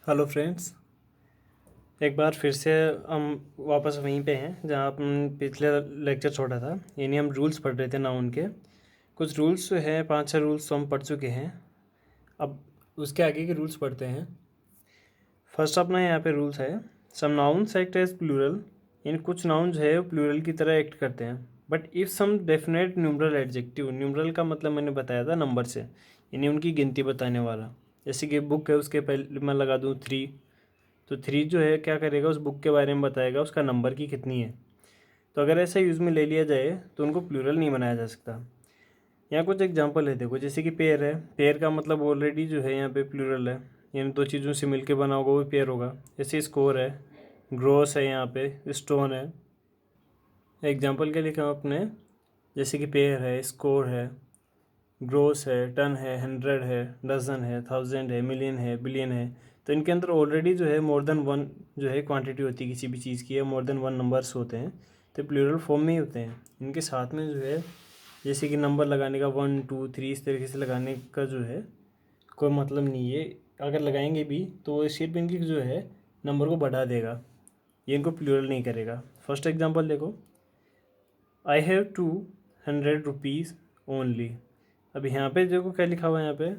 Hello friends. एक बार फिर से हम वापस वहीं पे हैं जहाँ अपन पिछले लेक्चर छोड़ा था। यानी हम रूल्स पढ़ रहे थे नाउन के। कुछ रूल्स जो है 5-6 रूल्स तो हम पढ़ चुके हैं। अब उसके आगे के रूल्स पढ़ते हैं। फर्स्ट अपना यहाँ पे रूल्स है, some nouns act as plural. यानी कुछ नाउन जो है वो प्लूरल की तरह एक्ट करते हैं। But if some definite numeral adjective, numeral का मतलब मैंने बताया था नंबर से, यानी उनकी गिनती बताने वाला। जैसे कि बुक है, उसके पहले मैं लगा दूँ 3, तो 3 जो है क्या करेगा, उस बुक के बारे में बताएगा उसका नंबर की कितनी है। तो अगर ऐसा यूज़ में ले लिया जाए तो उनको प्लूरल नहीं बनाया जा सकता। यहाँ कुछ एग्जांपल है, देखो जैसे कि पेयर है। पेयर का मतलब ऑलरेडी जो है यहाँ पे प्लूरल है, यानी दो चीज़ों से मिलके बना होगा वो पेयर होगा। जैसे स्कोर है, ग्रोस है, यहाँ पे स्टोन है। एग्जांपल के लिखा अपने, जैसे कि पेयर है, स्कोर है, ग्रोस है, टन है, 100 है, डजन है, 1000 है, मिलियन है, बिलियन है। तो इनके अंदर ऑलरेडी जो है मोर देन वन जो है क्वांटिटी होती है किसी भी चीज़ की, या मोर देन वन नंबर्स होते हैं, तो प्लूरल फॉर्म में ही होते हैं। इनके साथ में जो है जैसे कि नंबर लगाने का 1 2 3 इस तरीके से लगाने का जो है कोई मतलब नहीं है। अगर लगाएंगे भी तो वो सिर्फ इनकी जो है नंबर को बढ़ा देगा, ये इनको प्लूरल नहीं करेगा। फर्स्ट एग्जाम्पल देखो, आई हैव 200 रुपीज़ ओनली। अब यहाँ पे देखो क्या लिखा हुआ है, यहाँ पे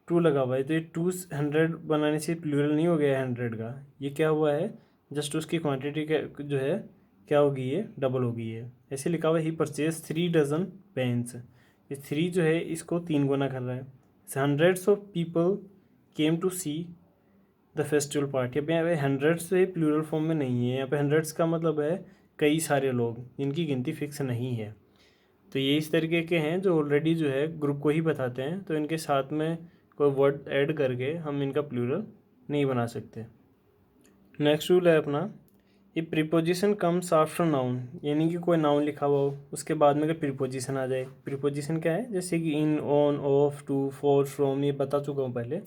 2 लगा हुआ है, तो ये 200 बनाने से प्लूरल नहीं हो गया है 100 का। ये क्या हुआ है, जस्ट उसकी क्वांटिटी का जो है क्या होगी, ये डबल होगी। ये ऐसे लिखा हुआ है, ही परचेज 3 डजन पेन्स। ये 3 जो है इसको 3 गुना कर रहा है। Hundreds of people came to see the festival party. अब यहाँ पे हंड्रेड्स से प्लूरल फॉर्म में नहीं है, यहाँ पे हंड्रेड्स का मतलब है कई सारे लोग, जिनकी गिनती फिक्स नहीं है। तो ये इस तरीके के हैं जो ऑलरेडी जो है ग्रुप को ही बताते हैं, तो इनके साथ में कोई वर्ड ऐड करके हम इनका प्लूरल नहीं बना सकते। नेक्स्ट रूल है अपना, ये प्रीपोजिशन कम्स आफ्टर नाउन। यानी कि कोई नाउन लिखा हुआ हो, उसके बाद में अगर प्रीपोजिशन आ जाए। प्रीपोजिशन क्या है, जैसे कि in, on, off, to, for, from, ये बता चुका हूँ पहले।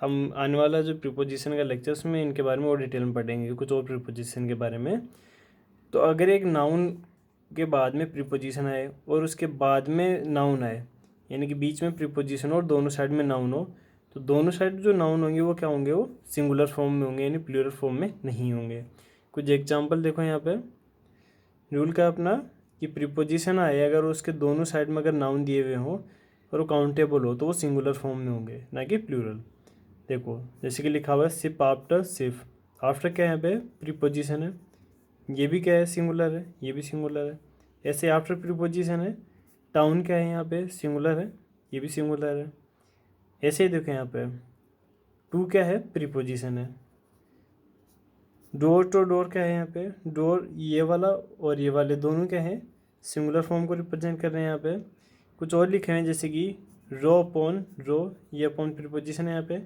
हम आने वाला जो प्रीपोजिशन का लेक्चर उसमें इनके बारे में और डिटेल में पढ़ेंगे, कुछ और प्रीपोजिशन के बारे में। तो अगर एक नाउन के बाद में प्रीपोजिशन आए और उसके बाद में नाउन आए, यानी कि बीच में प्रीपोजिशन और दोनों साइड में नाउन हो, तो दोनों साइड जो नाउन होंगे वो क्या होंगे, वो सिंगुलर फॉर्म में होंगे, यानी प्लूरल फॉर्म में नहीं होंगे। कुछ एग्जांपल देखो यहाँ पे। रूल का अपना कि प्रीपोजिशन आए अगर उसके दोनों साइड में अगर नाउन दिए हुए हों और वो काउंटेबल हो, तो वो सिंगुलर फॉर्म में होंगे, ना कि प्लूरल। देखो जैसे कि लिखा हुआ है सिप आफ्टर सिप। आफ्टर क्या है यहाँ पे, प्रीपोजिशन है, ये भी क्या है, सिंगुलर है, ये भी सिंगुलर है। ऐसे आफ्टर प्रीपोजिशन है, टाउन क्या है यहाँ पे, सिंगुलर है, ये भी सिंगुलर है। ऐसे ही देखो यहाँ पे टू क्या है, प्रीपोजिशन है। डोर तो डोर क्या है यहाँ पे, डोर ये वाला और ये वाले दोनों क्या है, सिंगुलर फॉर्म को रिप्रेजेंट कर रहे हैं यहाँ पे। कुछ और लिखे हैं जैसे कि रो अपॉन रो, ये अपॉन प्रीपोजिशन है यहाँ पे।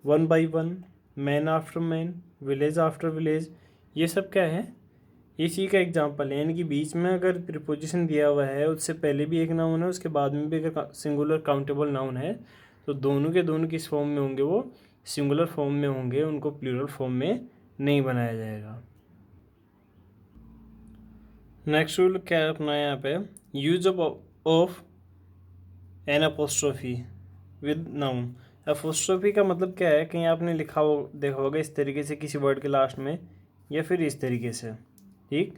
One by one, man after man, village after village, ये सब क्या है, इसी का एग्जाम्पल है। यानी कि बीच में अगर प्रीपोजिशन दिया हुआ है, उससे पहले भी एक नाउन है, उसके बाद में भी अगर सिंगुलर काउंटेबल नाउन है, तो दोनों के दोनों किस फॉर्म में होंगे, वो सिंगुलर फॉर्म में होंगे, उनको प्लूरल फॉर्म में नहीं बनाया जाएगा। नेक्स्ट रूल क्या है अपना यहाँ पे, use of an apostrophe with noun. Apostrophe का मतलब क्या है, कहीं आपने लिखा हो देखा होगा इस तरीके से किसी वर्ड के लास्ट में, या फिर इस तरीके से। ठीक,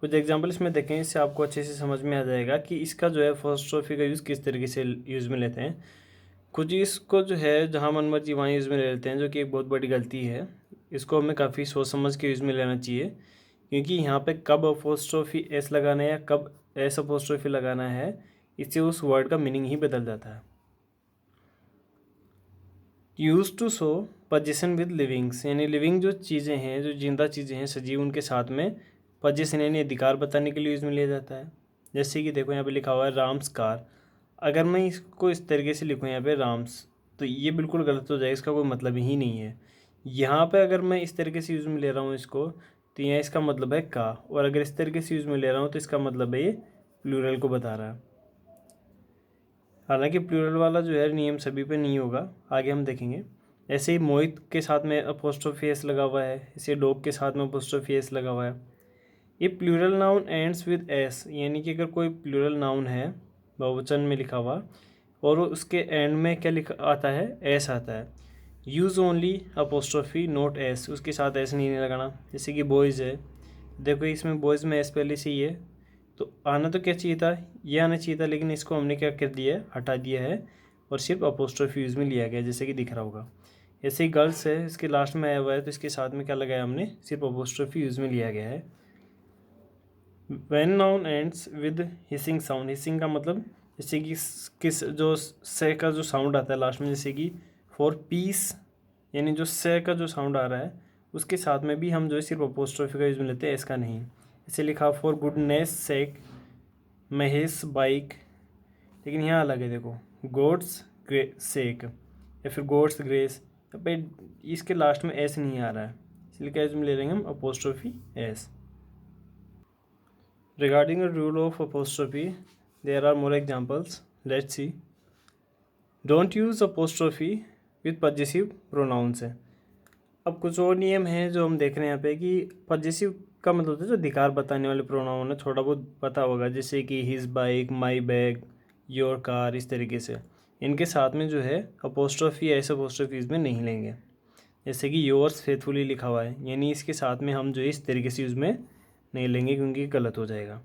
कुछ एग्जांपल इसमें देखें, इससे आपको अच्छे से समझ में आ जाएगा कि इसका जो है अपोस्ट्रोफी का यूज़ किस तरीके से यूज़ में लेते हैं। कुछ इसको जो है जहाँ मन मर्जी वहाँ यूज़ में ले लेते हैं, जो कि एक बहुत बड़ी गलती है। इसको हमें काफ़ी सोच समझ के यूज़ में लेना चाहिए, क्योंकि यहाँ पे कब अपोस्ट्रोफी एस लगाना है या कब एस अपोस्ट्रोफी लगाना है, इससे उस वर्ड का मीनिंग ही बदल जाता है। Use to show possession with livings, यानी लिविंग जो चीज़ें हैं, जो जिंदा चीज़ें हैं, सजीव, उनके साथ में पोजिशन यानी अधिकार बताने के लिए यूज़ में लिया जाता है। जैसे कि देखो यहाँ पे लिखा हुआ है राम्स कार। अगर मैं इसको इस तरीके से लिखूँ यहाँ पे राम्स, तो ये बिल्कुल गलत हो जाएगा, इसका कोई मतलब ही नहीं है। यहाँ पे अगर मैं इस तरीके से यूज़ में ले रहा हूँ इसको, तो यहाँ इसका मतलब है का, और अगर इस तरीके से यूज़ में ले रहा हूँ तो इसका मतलब है ये प्लूरल को बता रहा है। हालांकि प्लूरल वाला जो है नियम सभी पे नहीं होगा, आगे हम देखेंगे। ऐसे ही मोहित के साथ में अपोस्ट्रोफी एस लगा हुआ है, इसे डॉग के साथ में अपोस्ट्रोफी एस लगा हुआ है। ये plural noun ends with S, यानी कि अगर कोई प्लूरल नाउन है बहुवचन में लिखा हुआ और उसके एंड में क्या लिखा आता है, एस आता है, use only apostrophe note S, उसके साथ एस नहीं लगाना। जैसे कि बॉयज़ है, देखो इसमें बॉयज़ में एस पहले से ही है, तो आना तो क्या चाहिए था, ये आना चाहिए था, लेकिन इसको हमने क्या कर दिया है, हटा दिया है और सिर्फ अपोस्ट्रोफी यूज़ में लिया गया, जैसे कि दिख रहा होगा। ऐसे ही गर्ल्स है, इसके लास्ट में आया हुआ है, तो इसके साथ में क्या लगाया हमने, सिर्फ अपोस्ट्रोफी यूज़ में लिया गया है। When noun ends with hissing sound, hissing का मतलब जैसे कि किस जो से का जो साउंड आता है लास्ट में, जैसे कि फॉर पीस, यानी जो से का जो साउंड आ रहा है उसके साथ में भी हम जो है सिर्फ अपोस्ट्रोफी का यूज़ में लेते हैं, इसका नहीं। इसे लिखा for goodness sake Mahesh bike, लेकिन यहाँ अलग है, देखो गॉड्स सेक या फिर गॉड्स ग्रेस, भाई इसके लास्ट में एस नहीं आ रहा है, इसलिए क्या यूज़ में ले लेंगे हम, apostrophe S. Regarding the rule of apostrophe, there are more examples. Let's see. Don't use apostrophe with possessive pronouns है। अब कुछ और नियम हैं जो हम देख रहे हैं यहाँ पे कि possessive का मतलब होता है जो अधिकार बताने वाले प्रोनाउन है, थोड़ा बहुत पता होगा, जैसे कि his bike, my bag, your car, इस तरीके से। इनके साथ में जो है अपोस्ट्रोफी ऐसे अपोस्ट्रोफीज में नहीं लेंगे, जैसे कि योर्स फेथफुली लिखा हुआ है, यानी इसके साथ में हम जो है इस तरीके से यूज़ में नहीं लेंगे क्योंकि गलत हो जाएगा।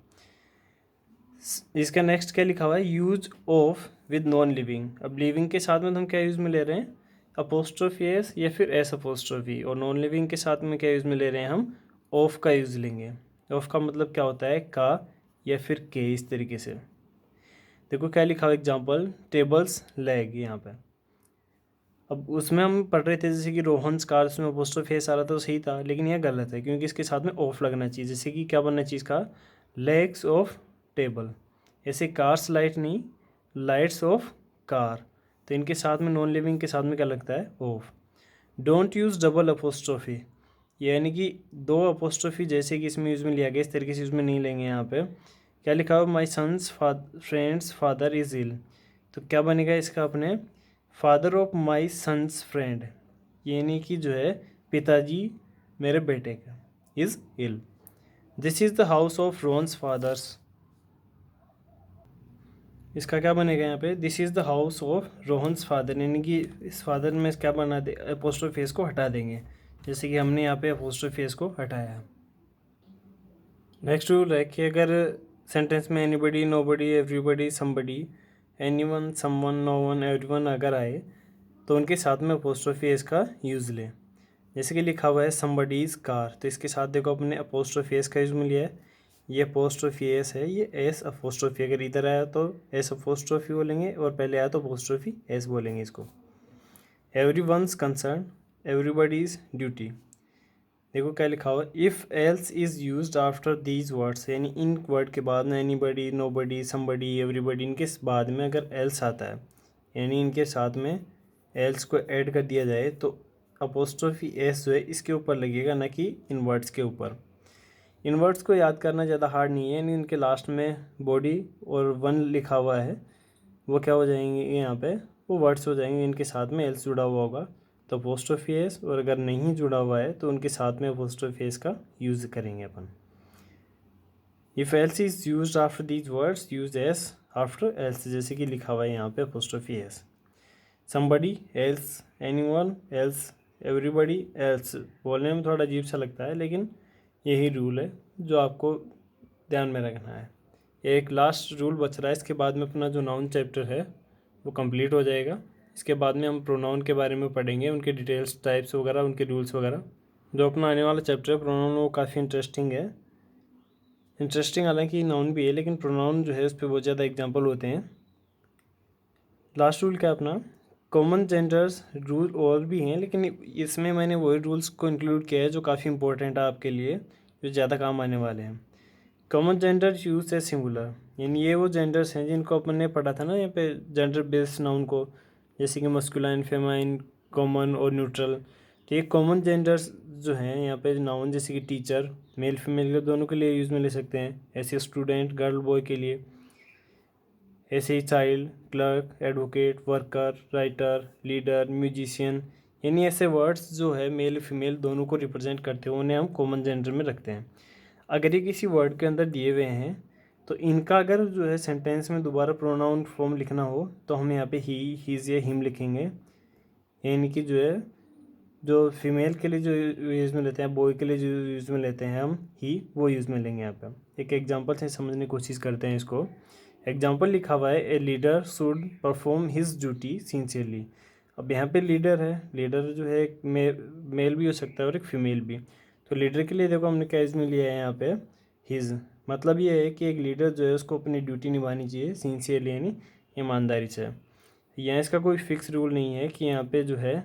इसका नेक्स्ट क्या लिखा हुआ है, use of with non living. अब लिविंग के साथ में तो हम क्या यूज़ में ले रहे हैं, अपोस्ट्रोफी एस या फिर एस अपोस्ट्रोफी, और नॉन लिविंग के साथ में क्या यूज़ में ले रहे हैं, हम ऑफ का यूज़ लेंगे। ऑफ का मतलब क्या होता है, का या फिर के, इस तरीके से। देखो क्या लिखा हुआ एग्जाम्पल, टेबल्स लेग यहाँ पे। अब उसमें हम पढ़ रहे थे जैसे कि रोहन कार, उसमें अपोस्ट्रोफी एस आ रहा था तो सही था, लेकिन यह गलत है क्योंकि इसके साथ में ऑफ लगना चाहिए। जैसे कि क्या बनना चाहिए इसका, लेग्स ऑफ टेबल, ऐसे कार्स लाइट नहीं, लाइट्स ऑफ कार, तो इनके साथ में नॉन लिविंग के साथ में क्या लगता है, of. Don't use double apostrophe, यानी कि दो अपोस्ट्रोफी जैसे कि इसमें यूज़ में लिया गया इस तरीके से यूज़ में नहीं लेंगे। यहाँ पे क्या लिखा हुआ, my son's friend's father is ill, तो क्या बनेगा इसका अपने, father of my son's friend, यानी कि जो है पिताजी मेरे बेटे का, is ill. This is the house of Rohan's father's, इसका क्या बनेगा यहाँ पे, this is the house of Rohan's father, यानी कि इस फादर में क्या बना दे, अपोस्ट्रोफी फेस को हटा देंगे, जैसे कि हमने यहाँ पे अपोस्ट्रोफी फेस को हटाया है। नेक्स्ट रूल है कि अगर सेंटेंस में anybody, nobody, everybody, somebody, anyone, someone, known, everyone अगर आए तो उनके साथ में अपोस्ट्रोफी एस का यूज़ लें। जैसे कि लिखा हुआ है समबडीज़ कार, तो इसके साथ देखो अपने अपोस्ट्रोफी एस का यूज़ में लिया है, ये अपोस्ट्रोफी एस है, ये एस अपोस्ट्रोफी, अगर इधर आया तो एस अपोस्ट्रोफी बोलेंगे और पहले आया तो अपोस्ट्रोफी एस बोलेंगे इसको। Every one's concern, everybody's duty, देखो क्या लिखा हुआ, if else is used after these words, यानी इन वर्ड के बाद में एनीबडी, नोबडी, समबडी, एवरीबडी, इनके बाद में अगर एल्स आता है, यानी इनके साथ में एल्स को ऐड कर दिया जाए तो अपोस्ट्रोफी एस जो है इसके ऊपर लगेगा, ना कि इन वर्ड्स के ऊपर। इन वर्ड्स को याद करना ज़्यादा हार्ड नहीं है, यानी इनके लास्ट में बॉडी और वन लिखा हुआ है, वो क्या हो जाएंगे यहाँ पे, वो वर्ड्स हो जाएंगे, इनके साथ में एल्स जुड़ा हुआ होगा तो अपोस्ट्रोफी एस, और अगर नहीं जुड़ा हुआ है तो उनके साथ में अपोस्ट्रोफी एस का यूज़ करेंगे अपन। If else is used after these words use S after else, जैसे कि लिखा हुआ है यहाँ पे apostrophe S. Somebody else, anyone else, everybody else, बोलने में थोड़ा अजीब सा लगता है लेकिन यही रूल है जो आपको ध्यान में रखना है। एक लास्ट रूल बच रहा है, इसके बाद में अपना जो नाउन चैप्टर है वो कंप्लीट हो जाएगा। इसके बाद में हम प्रोनाउन के बारे में पढ़ेंगे, उनके डिटेल्स, टाइप्स वगैरह, उनके रूल्स वगैरह। जो अपना आने वाला चैप्टर है प्रोनाउन, वो काफ़ी इंटरेस्टिंग है। इंटरेस्टिंग हालांकि नाउन भी है, लेकिन प्रोनाउन जो है उस पर बहुत ज़्यादा एग्जाम्पल होते हैं। लास्ट रूल क्या अपना, कॉमन जेंडर्स रूल और भी हैं, लेकिन इसमें मैंने वही रूल्स को इंक्लूड किया है जो काफ़ी इंपॉर्टेंट है आपके लिए, जो ज़्यादा काम आने वाले हैं। कॉमन जेंडर यूज है सिंगुलर, यानी ये वो जेंडर्स हैं जिनको अपन ने पढ़ा था ना यहाँ पे, जेंडर बेस्ड नाउन को, जैसे कि मस्कुलाइन, फेमाइन, कॉमन और न्यूट्रल। तो ये कॉमन जेंडर्स जो हैं यहाँ पे नाउन, जैसे कि टीचर, मेल फीमेल के दोनों के लिए यूज़ में ले सकते हैं, ऐसे स्टूडेंट, गर्ल बॉय के लिए, ऐसे ही child, clerk, advocate, worker, writer, leader, musician, यानी ऐसे वर्ड्स जो है मेल फीमेल दोनों को रिप्रेजेंट करते हैं, उन्हें हम कॉमन जेंडर में रखते हैं। अगर ये किसी वर्ड के अंदर दिए हुए हैं तो इनका अगर जो है सेंटेंस में दोबारा प्रोनाउन फॉर्म लिखना हो तो हम यहाँ पे ही, हीज़ या हिम लिखेंगे। यानी कि जो है जो फीमेल के लिए जो यूज़ में लेते हैं, बॉय के लिए जो यूज़ में लेते हैं हम ही, वो यूज़ में लेंगे यहाँ पे। एक एग्जांपल से समझने की कोशिश करते हैं इसको। एग्जांपल लिखा हुआ है, a leader should perform his duty sincerely. अब यहाँ पे लीडर है, लीडर जो है एक मेल भी हो सकता है और एक फीमेल भी। तो लीडर के लिए देखो हमने क्या यूज़ में लिया है यहाँ पे, हिज। मतलब ये है कि एक लीडर जो है उसको अपनी ड्यूटी निभानी चाहिए सिंसियरली, यानी ईमानदारी से। यहाँ इसका कोई फिक्स रूल नहीं है कि यहाँ पे जो है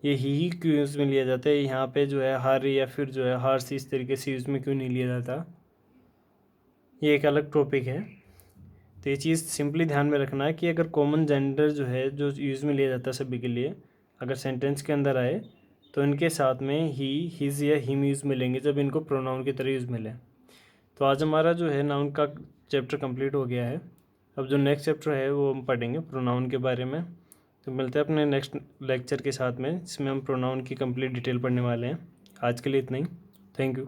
ये ही क्यों यूज़ में लिया जाता है, यहाँ पे जो है हर या फिर जो है हर से इस तरीके से यूज़ में क्यों नहीं लिया जाता, ये एक अलग टॉपिक है। तो ये चीज़ सिंपली ध्यान में रखना है कि अगर कॉमन जेंडर जो है जो यूज़ में लिया जाता है सभी के लिए, अगर सेंटेंस के अंदर आए तो इनके साथ में ही, हिज या हिम यूज़ में लेंगे जब इनको प्रोनाउन की तरह यूज़ में लें। तो आज हमारा जो है नाउन का चैप्टर कंप्लीट हो गया है। अब जो नेक्स्ट चैप्टर है वो हम पढ़ेंगे प्रोनाउन के बारे में। तो मिलते हैं अपने नेक्स्ट लेक्चर के साथ में, जिसमें हम प्रोनाउन की कंप्लीट डिटेल पढ़ने वाले हैं। आज के लिए इतना ही। Thank you.